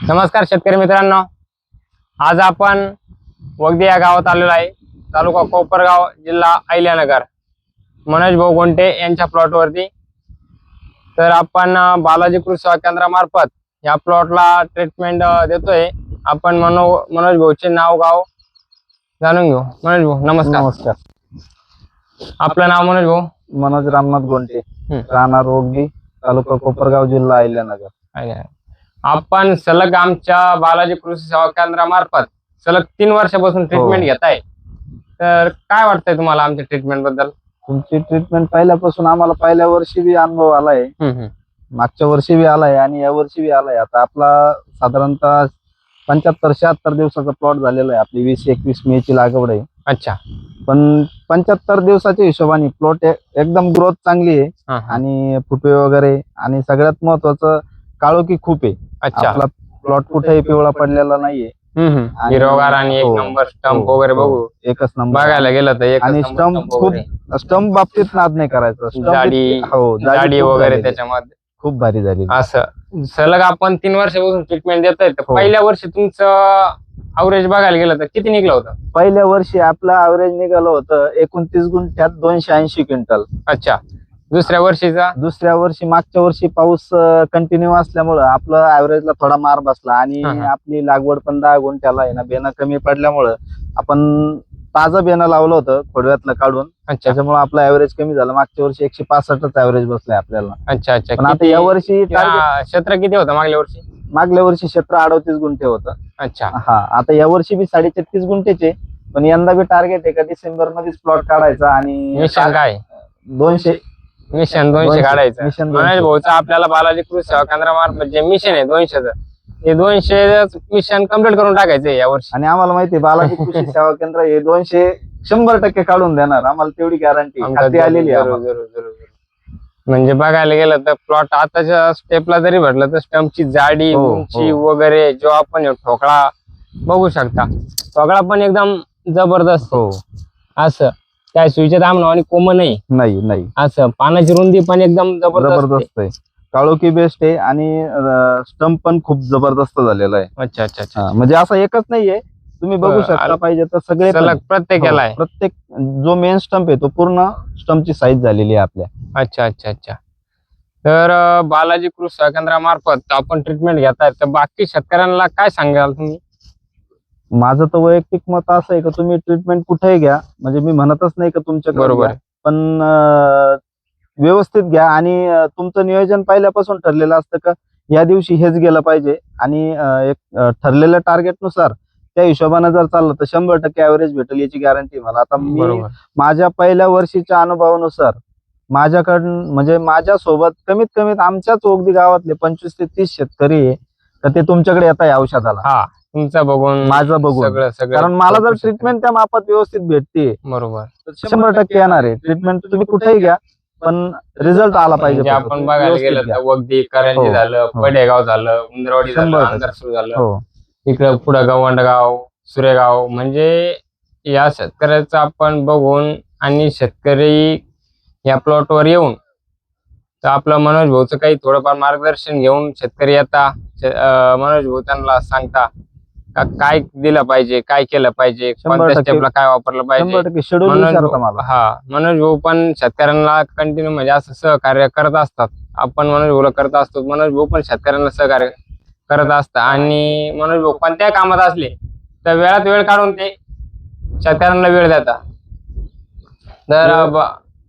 नमस्कार शेतकरी मित्रांनो, आज आपण वगदी या गावात आलेलो आहे. तालुका कोपरगाव, जिल्हा अहिल्यानगर. मनोज भाऊ गोंटे यांच्या प्लॉटवरती. तर आपण बालाजी कृषी सेवा केंद्रामार्फत या प्लॉटला ट्रीटमेंट देतोय. आपण मनोज भाऊचे नाव गाव जाणून घेऊ. मनोज भाऊ नमस्कार. नमस्कार. आपलं नाव मनोज भाऊ? मनोज रामनाथ गोंटे, राहणार वगदी, तालुका कोपरगाव, जिल्हा अहिल्यानगर. आपण सलग आमच्या बालाजी कृषी सेवा केंद्रामार्फत सलग 3 वर्षापासून ट्रीटमेंट घेताय. तर काय वाटतंय तुम्हाला आमच्या ट्रीटमेंट बद्दल? तुमची ट्रीटमेंट पहिल्यापासून आम्हाला पहिल्या वर्षी बी अनुभव आलाय, मागच्या वर्षी बी आलाय आणि या वर्षी बी आलाय. आता आपला साधारणतः 75-76 दिवसाचा प्लॉट झालेला आहे. आपली 20-21 मे ची लागवड आहे. अच्छा. पण 75 दिवसाच्या हिशोबाने प्लॉट एकदम ग्रोथ चांगली आहे आणि फुटवे वगैरे, आणि सगळ्यात महत्वाचं काळोखी खूप आहे. अच्छा. आपला प्लॉट कुठेही पिवळा पडलेला नाहीये. हिरवगार आणि एक नंबर स्टंप वगैरे बघू, एकच नंबर बघायला गेलं तर आणि स्टंप खूप, स्टंप बाबतीत नाद नाही करायचा. जाडी वगैरे त्याच्यामध्ये खूप भारी झाली. असं सलग आपण 3 वर्षापासून ट्रीटमेंट देतोय. तर पहिल्या वर्षी तुमचं अवरेज बघायला गेलं तर किती निघलं होतं? पहिल्या वर्षी आपलं अवरेज निघालं होतं 29 गुंठ्यात 280 क्विंटल. अच्छा. दुसऱ्या वर्षी मागच्या वर्षी पाऊस कंटिन्यू असल्यामुळं आपलं ऍव्हरेजला थोडा मार बसला आणि आपली लागवड पण 10 गुंठ्याला आहे ना, बेना कमी पडल्यामुळं आपण ताजं बेना लावलं होतं खोडव्यातलं काढून. त्याच्यामुळे आपलं ऍव्हरेज कमी झालं. मागच्या वर्षी 165च ऍव्हरेज बसलाय आपल्याला. अच्छा अच्छा. पण आता या वर्षी क्षेत्र किती होतं मागल्या वर्षी? मागल्या वर्षी क्षेत्र 38 गुंठे होतं. अच्छा. हा, आता या वर्षी बी 33.5 गुंठेचे, पण यंदा बी टार्गेट आहे का डिसेंबर मध्येच प्लॉट काढायचा. आणि मिशन काय? 200 काढायचं. मनोज भाऊचं आपल्याला बालाजी कृषी सेवा केंद्रामार्फत जे मिशन आहे 200चं, ते 200 मिशन कम्प्लीट करून टाकायचंय या वर्षी. आणि आम्हाला माहिती आहे बालाजी कृषी सेवा केंद्र हे 200 100% काढून देणार. आम्हाला तेवढी गॅरंटी आलेली आहे. म्हणजे बघायला गेलं तर प्लॉट आताच्या स्टेपला जरी म्हटलं तर स्टंपची जाडी, उंची वगैरे, जो आपण ठोकळा बघू शकता, ठोकळा पण एकदम जबरदस्त. असं काय सुईच्या दामन आणि कोमन नाही. असं पानाची रुंदी पण एकदम जबरदस्त आहे. काळोखी बेस्ट आहे आणि स्टंप पण खूप जबरदस्त झालेला आहे. अच्छा अच्छा अच्छा. म्हणजे असं एकच नाहीये, तुम्ही बघू शकता. पाहिजे तर सगळे प्रत्येक जो मेन स्टंप आहे तो पूर्ण स्टंपची साईज झालेली आहे आपल्या. अच्छा अच्छा अच्छा. तर बालाजी कृषी सेवा केंद्रामार्फत आपण ट्रीटमेंट घेताय, तर बाकी शेतकऱ्यांना काय सांगाल तुम्ही? माझं तर वैयक्तिक मत असं आहे की तुम्ही ट्रीटमेंट कुठेही घ्या, म्हणजे मी म्हणतच नाही की तुमच्याकडे, बरोबर, पण व्यवस्थित घ्या. आणि तुमचं नियोजन पहिल्यापासून ठरलेलं असतं का या दिवशी हेच गेलं पाहिजे, आणि एक ठरलेल्या टार्गेटनुसार त्या हिशोबाने जर चाललं तर 100% ऍव्हरेज भेटेल याची गॅरंटी मला. आता मी माझ्या पहिल्या वर्षीच्या अनुभवानुसार माझ्याकडून, म्हणजे माझ्या सोबत कमीत कमीत आमच्याच वगदी गावातले 25 ते 30 शेतकरी आहे तर ते तुमच्याकडे येत आहे औषधाला. तुमचं बघून, माझं बघून, कारण मला जर ट्रीटमेंट त्या मापात व्यवस्थित भेटते, बरोबर, 100% येणार आहे. ट्रीटमेंट तुम्ही कुठेही घ्या पण रिझल्ट आला पाहिजे. आपण बघायला गेलं तर वगदी, करंजी झालं, पडेगाव झालं, उंदरवाडी झालं, अंधारसूर झालं, इकडं पुढं गवंडगाव, सुरेगाव, म्हणजे या शेतकऱ्याचं आपण बघून आणि शेतकरी या प्लॉटवर येऊन तर आपलं मनोज भाऊचं काही थोडंफार मार्गदर्शन घेऊन शेतकरी येता. मनोज भाऊ त्यांना सांगता का काय दिलं पाहिजे, काय केलं पाहिजे, कोणत्या स्टेपला काय वापरलं पाहिजे. मनोज भाऊ पण शेतकऱ्यांना कंटिन्यू म्हणजे असं सहकार्य करत असतात. आपण मनोज भाऊला करत असतो, मनोज भाऊ पण शेतकऱ्यांना सहकार्य करत असतात. आणि मनोज भाऊ कोणत्या कामात असले तर वेळात वेळ काढून ते शेतकऱ्यांना वेळ देतात. तर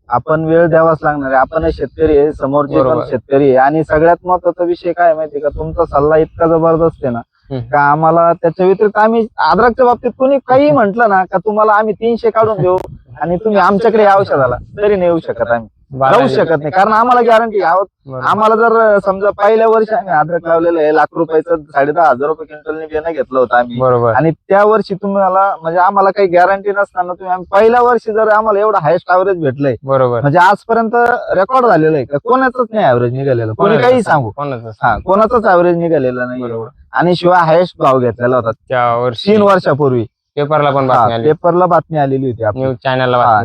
आपण वेळ द्यावाच लागणार आहे. आपण शेतकरी आहे, समोरचे पण शेतकरी आहे. आणि सगळ्यात महत्वाचा विषय काय माहितीये का, तुमचा सल्ला इतका जबरदस्त आहे ना का आम्हाला त्याच्या व्यतिरिक्त, आम्ही अद्रकच्या बाबतीत कोणी काही म्हटलं ना का तुम्हाला आम्ही 300 काढून देऊ आणि तुम्ही आमच्याकडे औषधाला तरी नाही येऊ शकत, आम्ही राहू शकत नाही. कारण आम्हाला गॅरंटी आहोत. आम्हाला जर समजा पहिल्या वर्षी आम्ही अद्रक लावलेलं आहे, लाख रुपयाचं 10,500 रुपये क्विंटलने बियाणं घेतलं होतं आम्ही, आणि त्या वर्षी तुम्हाला म्हणजे आम्हाला काही गॅरंटी नसताना तुम्ही आम्ही पहिल्या वर्षी जर आम्हाला एवढं हायस्ट ऍव्हरेज भेटलंय, म्हणजे आजपर्यंत रेकॉर्ड झालेलं आहे का कोणाचंच नाही ऍव्हरेज निघालेलं. कोणी काही सांगू, कोणाचंच ऍव्हरेज निघालेलं नाही. आणि शिवाय हायस्ट भाव घेतलेला होता त्या वर्षी 3 वर्षापूर्वी. पेपरला बातमी आलेली होती,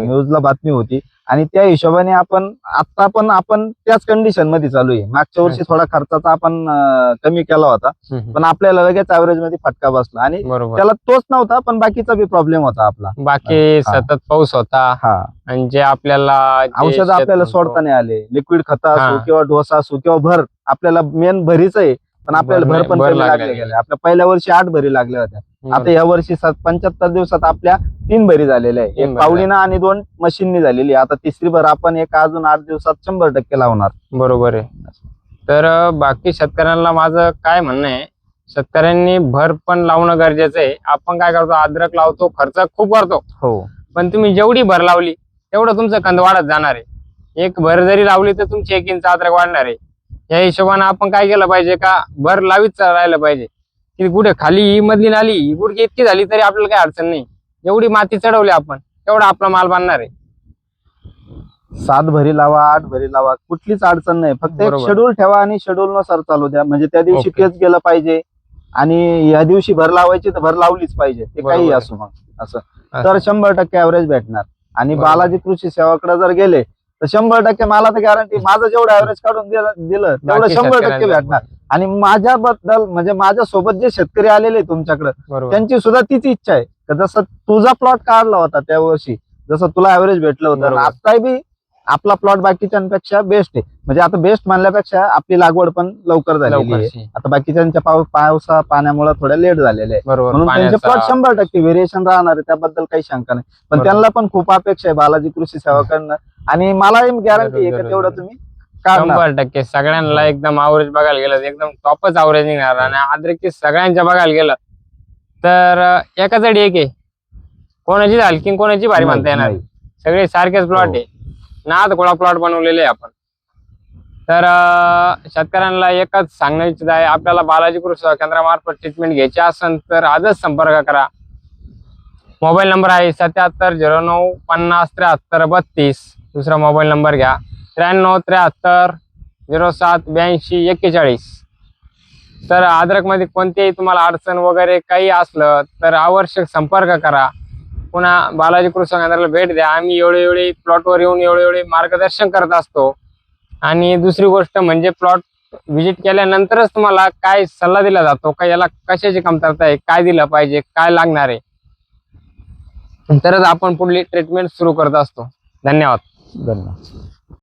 न्यूजला बातमी होती. आणि त्या हिशोबाने आता पण आपण त्याच कंडिशन मध्ये चालू आहे. मागच्या वर्षी थोडा खर्चाचा आपण कमी केला होता, पण आपल्याला लगेच ऍव्हरेज मध्ये फटका बसला आणि बरोबर. त्याला तोच नव्हता, पण बाकीचा बी प्रॉब्लेम होता आपला. बाकी हा. सतत पाऊस होता हा, आणि जे आपल्याला जे औषध शेत आपल्याला म्हणतो, सोडता नाही आले. लिक्विड खत असो हा. किंवा डोसा असो किंवा भर, आपल्याला मेन भरीच आहे, पण आपल्याला भर पण भर कमी लागल्या लागले गेले. आपल्या पहिल्या वर्षी 8 भरी लागल्या होत्या. आता बरोबर. या वर्षी 75 दिवसात आपल्या 3 भरी झालेल्या आहे. 3 एक भरी पावडीनं आणि 2 मशीननी झालेली आहे. आता तिसरी भर आपण एक अजून 8 दिवसात 100% लावणार. बरोबर आहे. तर बाकी शेतकऱ्यांना माझं काय म्हणणं आहे, शेतकऱ्यांनी भर पण लावणं गरजेचं आहे. आपण काय करतो, अद्रक लावतो, खर्च खूप करतो, हो, पण तुम्ही जेवढी भर लावली तेवढं तुमचं कंद वाढत जाणार आहे. एक भर जरी लावली तर तुमची 1 इंच अद्रक वाढणार आहे. या हिशोबाने आपण काय केलं पाहिजे का, भर लावीत राहिलं पाहिजे. की कुठे खाली ही मधली नाली ही गुडघे इतकी झाली तरी आपल्याला काही अडचण नाही. जेवढी माती चढवली आपण तेवढा आपला माल बांधणार आहे. 7 भरी लावा, 8 भरी लावा, कुठलीच अडचण नाही. फक्त एक बरोबर. शेड्यूल ठेवा आणि शेड्यूल नुसार चालू द्या. म्हणजे त्या दिवशी ओके. तेच गेलं पाहिजे आणि या दिवशी भर लावायची तर भर लावलीच पाहिजे. ते बरोबर काही आहे. असो मग असं, तर 100% ऍव्हरेज भेटणार. आणि बरोबर. बालाजी कृषी सेवाकडे जर गेले तर 100% मला तर गॅरंटी, माझं जेवढं ऍव्हरेज काढून दिलं तेवढं बाकी 100% शेतकऱ्यांचं भेटणार. आणि माझ्याबद्दल म्हणजे माझ्या सोबत जे शेतकरी आलेले तुमच्याकडे, बरोबर. त्यांची सुद्धा तीच इच्छा आहे की जसं तुझा प्लॉट काढला होता त्या वर्षी, जसं तुला ऍव्हरेज भेटलं होतं, बरोबर. आता बी आपला प्लॉट बाकीच्यांपेक्षा बेस्ट आहे. म्हणजे आता बेस्ट म्हणल्यापेक्षा आपली लागवड पण लवकर झालेली आहे. लवकरची. आता बाकीच्यांच्या पावसा पाण्यामुळे थोड्या लेट झालेल्या आहे, बरोबर. म्हणून त्यांचे पाण्याचा- प्लॉट 100% व्हेरिएशन राहणार आहे, त्याबद्दल काही शंका नाही. पण बरोबर. त्यांना पण खूप अपेक्षा आहे बालाजी कृषी सेवाकडनं, आणि मलाही गॅरंटी आहे की जरूर, तेवढं जरूर. तुम्ही काढणार. 100% सगळ्यांना एकदम ॲव्हरेज बघायला गेलं तर एकदम टॉपच ॲव्हरेज निघणार. आणि अद्रकी सगळ्यांच्या बघायला गेलं तर एका जडी एक आहे, कोणाची हलकी कोणाची भारी नाही, म्हणता येणार. नाही. सगळे सारखेच प्लॉट हो. आहे, नाद गोळा प्लॉट बनवलेले आहे आपण. तर शेतकऱ्यांना एकच सांगणं इच्छित आहे, आपल्याला बालाजी कृषी सेवा केंद्रामार्फत ट्रीटमेंट घ्यायची असेल तर आजच संपर्क करा. मोबाईल नंबर आहे 7709 50 73 32. दुसरा मोबाईल नंबर घ्या 93 73 07 82 41. तर अद्रकमध्ये कोणतेही तुम्हाला अडचण वगैरे काही असलं तर आवश्यक संपर्क करा. पुन्हा बालाजी कृषी केंद्राला भेट द्या. आम्ही वेळोवेळी प्लॉटवर येऊन वेळोवेळी मार्गदर्शन करत असतो. आणि दुसरी गोष्ट म्हणजे प्लॉट व्हिजिट केल्यानंतरच तुम्हाला काय सल्ला दिला जातो का याला कशाची कमतरता आहे, काय दिलं पाहिजे, काय लागणार आहे, तरच आपण पुढली ट्रीटमेंट सुरू करत असतो. धन्यवाद. धन्यवाद.